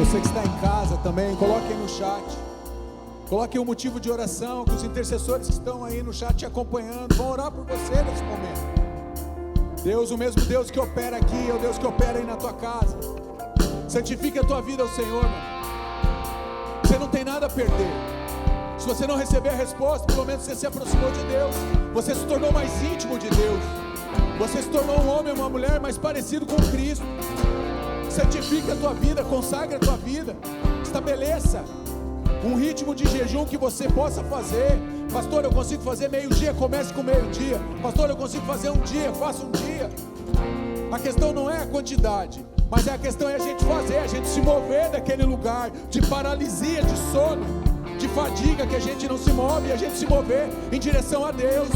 Você que está em casa também, coloque aí no chat. Coloque aí um motivo de oração, que os intercessores que estão aí no chat te acompanhando vão orar por você nesse momento. Deus, o mesmo Deus que opera aqui, é o Deus que opera aí na tua casa. Santifique a tua vida ao Senhor, mano. Você não tem nada a perder. Se você não receber a resposta, pelo menos você se aproximou de Deus. Você se tornou mais íntimo de Deus. Você se tornou um homem ou uma mulher mais parecido com Cristo. Santifique a tua vida, consagre a tua vida. Estabeleça um ritmo de jejum que você possa fazer. Pastor, eu consigo fazer meio-dia, comece com meio-dia. Pastor, eu consigo fazer um dia, faça um dia. A questão não é a quantidade, mas a questão é a gente fazer, a gente se mover daquele lugar de paralisia, de sono, de fadiga, que a gente não se move e a gente se mover em direção a Deus.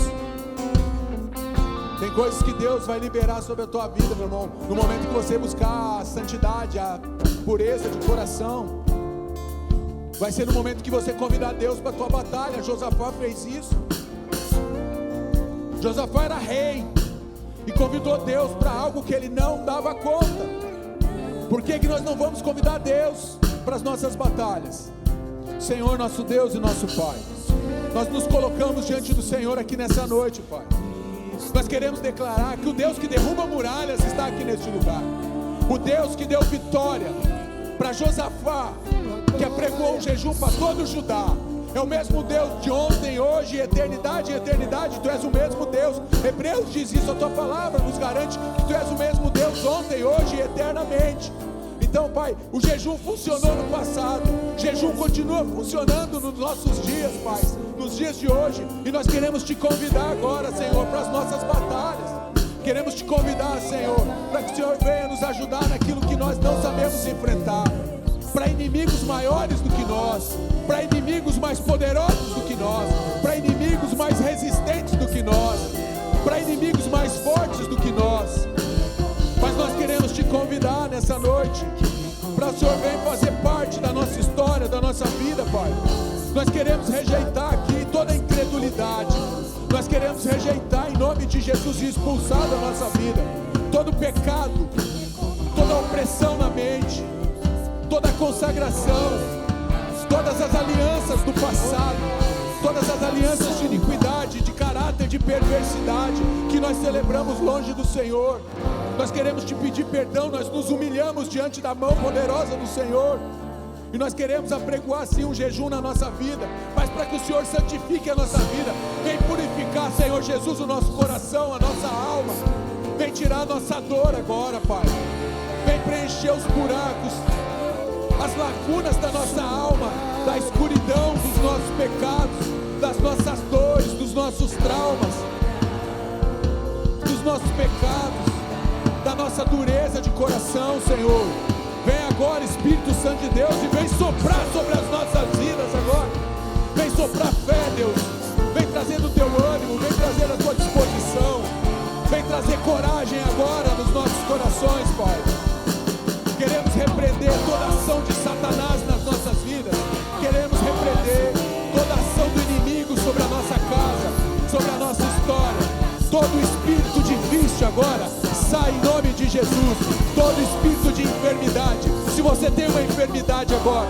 Tem coisas que Deus vai liberar sobre a tua vida, meu irmão, no momento que você buscar a santidade, a pureza de coração. Vai ser no momento que você convidar Deus para a tua batalha. Josafá fez isso. Josafá era rei e convidou Deus para algo que ele não dava conta. Por que nós não vamos convidar Deus para as nossas batalhas? Senhor, nosso Deus e nosso Pai, nós nos colocamos diante do Senhor aqui nessa noite, Pai. Nós queremos declarar que o Deus que derruba muralhas está aqui neste lugar. O Deus que deu vitória para Josafá, que apregou um jejum para todo o Judá, é o mesmo Deus de ontem, hoje, eternidade em eternidade. Tu és o mesmo Deus. Hebreus diz isso, a tua palavra nos garante que tu és o mesmo Deus ontem, hoje e eternamente. Então, Pai, o jejum funcionou no passado, o jejum continua funcionando nos nossos dias, Pai, nos dias de hoje, e nós queremos te convidar agora, Senhor, para as nossas batalhas. Queremos te convidar, Senhor, para que o Senhor venha nos ajudar naquilo que nós não sabemos enfrentar, para inimigos maiores do que nós, para inimigos mais poderosos do que nós, para inimigos mais resistentes do que nós, para inimigos mais fortes do que nós. Mas nós queremos te convidar nessa noite, para o Senhor vir fazer parte da nossa história, da nossa vida, Pai. Nós queremos rejeitar aqui toda a incredulidade. Nós queremos rejeitar em nome de Jesus e expulsar da nossa vida todo pecado, toda opressão na mente, toda consagração, todas as alianças do passado, todas as alianças de iniquidade, de caráter, de perversidade que nós celebramos longe do Senhor. Nós queremos te pedir perdão, nós nos humilhamos diante da mão poderosa do Senhor. E nós queremos apregoar sim um jejum na nossa vida, mas para que o Senhor santifique a nossa vida. Vem purificar, Senhor Jesus, o nosso coração, a nossa alma. Vem tirar a nossa dor agora, Pai. Vem preencher os buracos, as lacunas da nossa alma, da escuridão dos nossos pecados, das nossas dores, dos nossos traumas, dos nossos pecados, da nossa dureza de coração, Senhor. Vem agora, Espírito Santo de Deus, e vem soprar sobre as nossas vidas agora. Vem soprar fé, Deus. Vem trazendo o teu ânimo, vem trazer a tua disposição. Vem trazer coragem agora nos nossos corações, Pai. Queremos repreender toda ação de Satanás nas nossas vidas. Queremos repreender toda ação do inimigo sobre a nossa casa, sobre a nossa história. Todo espírito de vício agora sai em nome de Jesus. Todo espírito de enfermidade, se você tem uma enfermidade agora,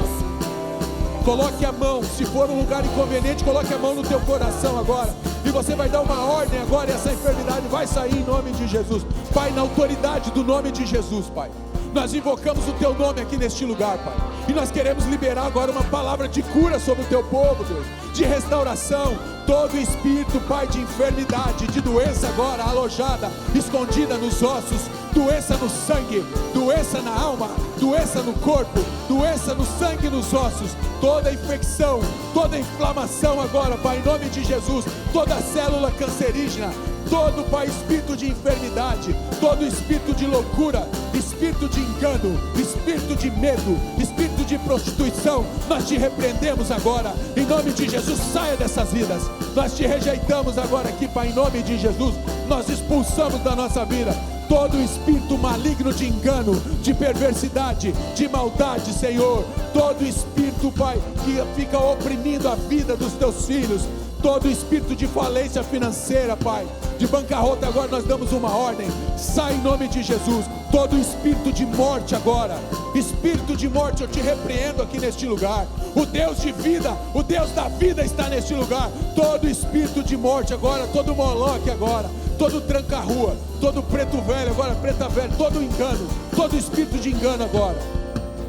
coloque a mão. Se for um lugar inconveniente, coloque a mão no teu coração agora, e você vai dar uma ordem agora, e essa enfermidade vai sair em nome de Jesus. Pai, na autoridade do nome de Jesus, Pai, Nós invocamos o Teu nome aqui neste lugar, Pai. E nós queremos liberar agora uma palavra de cura sobre o Teu povo, Deus, de restauração. Todo espírito, Pai, de enfermidade, de doença agora alojada, escondida nos ossos, doença no sangue, doença na alma, doença no corpo, doença no sangue e nos ossos, toda infecção, toda inflamação agora, Pai, em nome de Jesus, toda célula cancerígena, todo, Pai, espírito de enfermidade, todo espírito de loucura, espírito de engano, espírito de medo, espírito de prostituição, nós te repreendemos agora, em nome de Jesus, saia dessas vidas. Nós te rejeitamos agora aqui, Pai, em nome de Jesus. Nós expulsamos da nossa vida todo espírito maligno de engano, de perversidade, de maldade, Senhor. Todo espírito, Pai, que fica oprimindo a vida dos teus filhos. Todo espírito de falência financeira, Pai, de bancarrota, agora nós damos uma ordem. Sai em nome de Jesus. Todo espírito de morte agora, espírito de morte, eu te repreendo aqui neste lugar. O Deus de vida, o Deus da vida está neste lugar. Todo espírito de morte agora, todo moloque agora, todo tranca-rua, todo preto velho agora, preta velha, todo engano, todo espírito de engano agora,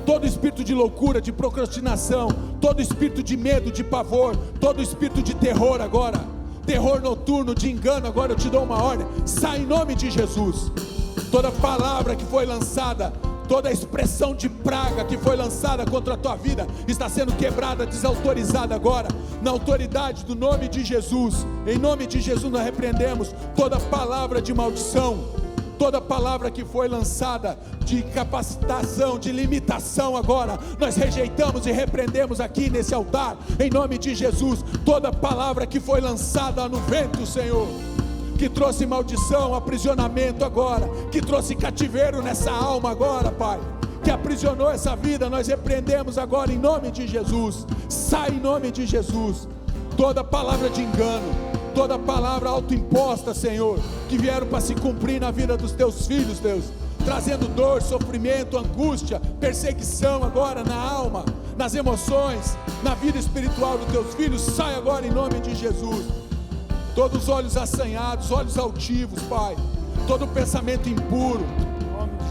todo espírito de loucura, de procrastinação, todo espírito de medo, de pavor, todo espírito de terror agora, terror noturno, de engano, agora eu te dou uma ordem, sai em nome de Jesus. Toda palavra que foi lançada, toda expressão de praga que foi lançada contra a tua vida, está sendo quebrada, desautorizada agora, na autoridade do nome de Jesus. Em nome de Jesus nós repreendemos toda palavra de maldição, toda palavra que foi lançada de incapacitação, de limitação agora, nós rejeitamos e repreendemos aqui nesse altar, em nome de Jesus. Toda palavra que foi lançada no vento, Senhor, que trouxe maldição, aprisionamento agora, que trouxe cativeiro nessa alma agora, Pai, que aprisionou essa vida, nós repreendemos agora em nome de Jesus. Sai em nome de Jesus toda palavra de engano, toda palavra autoimposta, Senhor, que vieram para se cumprir na vida dos teus filhos, Deus, trazendo dor, sofrimento, angústia, perseguição agora na alma, nas emoções, na vida espiritual dos teus filhos. Sai agora em nome de Jesus. Todos os olhos assanhados, olhos altivos, Pai, todo pensamento impuro,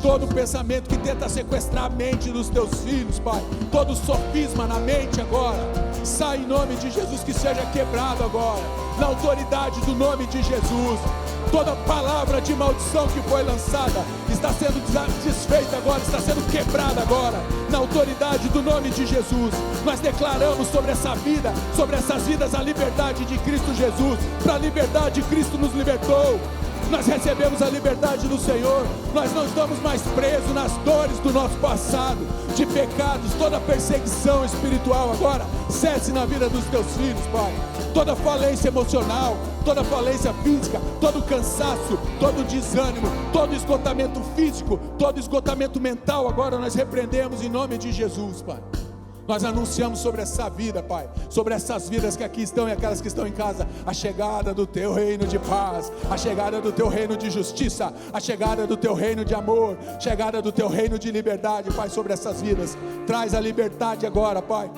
todo pensamento que tenta sequestrar a mente dos teus filhos, Pai, todo sofisma na mente agora, sai em nome de Jesus, que seja quebrado agora, na autoridade do nome de Jesus. Toda palavra de maldição que foi lançada está sendo desfeita agora, está sendo quebrada agora, na autoridade do nome de Jesus. Nós declaramos sobre essa vida, sobre essas vidas, a liberdade de Cristo Jesus. Para a liberdade Cristo nos libertou. Nós recebemos a liberdade do Senhor. Nós não estamos mais presos nas dores do nosso passado, de pecados. Toda perseguição espiritual agora cesse na vida dos teus filhos, Pai. Toda falência emocional, toda falência física, todo cansaço, todo desânimo, todo esgotamento físico, todo esgotamento mental, agora nós repreendemos em nome de Jesus, Pai. Nós anunciamos sobre essa vida, Pai, sobre essas vidas que aqui estão e aquelas que estão em casa, a chegada do Teu reino de paz, a chegada do Teu reino de justiça, a chegada do Teu reino de amor, chegada do Teu reino de liberdade, Pai, sobre essas vidas. Traz a liberdade agora, Pai.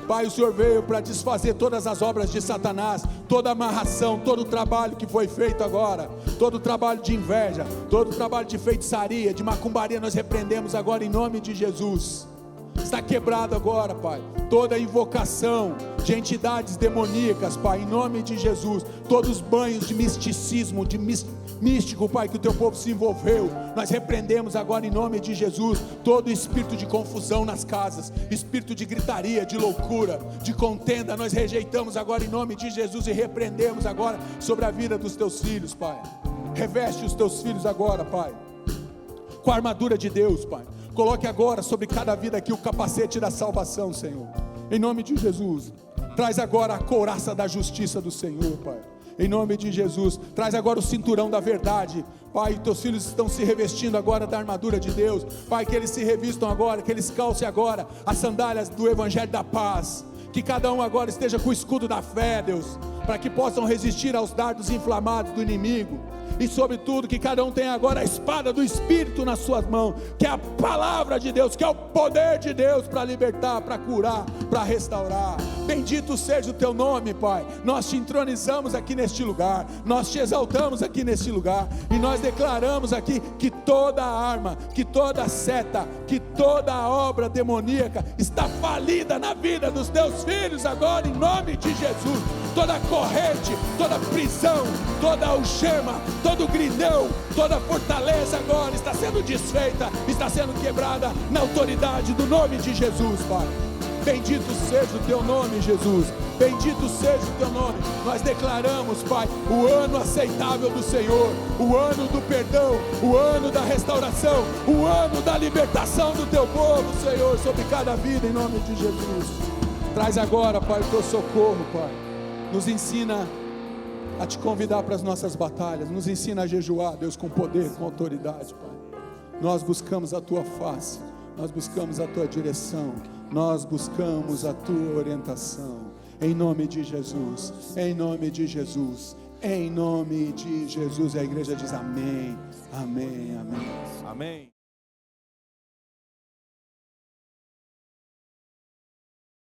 Pai, o Senhor veio para desfazer todas as obras de Satanás, toda amarração, todo o trabalho que foi feito agora, todo o trabalho de inveja, todo o trabalho de feitiçaria, de macumbaria, nós repreendemos agora em nome de Jesus. Está quebrado agora, Pai, toda invocação de entidades demoníacas, Pai, em nome de Jesus. Todos os banhos de misticismo, de místico, Pai, que o Teu povo se envolveu, nós repreendemos agora em nome de Jesus. Todo espírito de confusão nas casas, espírito de gritaria, de loucura, de contenda, nós rejeitamos agora em nome de Jesus e repreendemos agora sobre a vida dos Teus filhos, Pai. Reveste os Teus filhos agora, Pai, com a armadura de Deus, Pai. Coloque agora sobre cada vida aqui o capacete da salvação, Senhor, em nome de Jesus. Traz agora a couraça da justiça do Senhor, Pai, em nome de Jesus. Traz agora o cinturão da verdade, Pai. Teus filhos estão se revestindo agora da armadura de Deus, Pai, que eles se revistam agora, que eles calcem agora as sandálias do Evangelho da paz, que cada um agora esteja com o escudo da fé, Deus, para que possam resistir aos dardos inflamados do inimigo. E sobretudo que cada um tenha agora a espada do Espírito nas suas mãos, que é a palavra de Deus, que é o poder de Deus para libertar, para curar, para restaurar. Bendito seja o teu nome, Pai. Nós te entronizamos aqui neste lugar, nós te exaltamos aqui neste lugar, e nós declaramos aqui que toda arma, que toda seta, que toda obra demoníaca está falida na vida dos teus filhos agora, em nome de Jesus. Toda corrente, toda prisão, toda algema, todo grilhão, toda fortaleza agora está sendo desfeita, está sendo quebrada na autoridade do nome de Jesus, Pai. Bendito seja o teu nome, Jesus. Bendito seja o teu nome. Nós declaramos, Pai, o ano aceitável do Senhor, o ano do perdão, o ano da restauração, o ano da libertação do teu povo, Senhor, sobre cada vida, em nome de Jesus. Traz agora, Pai, o teu socorro, Pai. Nos ensina a te convidar para as nossas batalhas, nos ensina a jejuar, Deus, com poder, com autoridade, Pai. Nós buscamos a tua face, nós buscamos a tua direção, nós buscamos a tua orientação, em nome de Jesus, em nome de Jesus, em nome de Jesus. A igreja diz amém, amém, amém. Amém.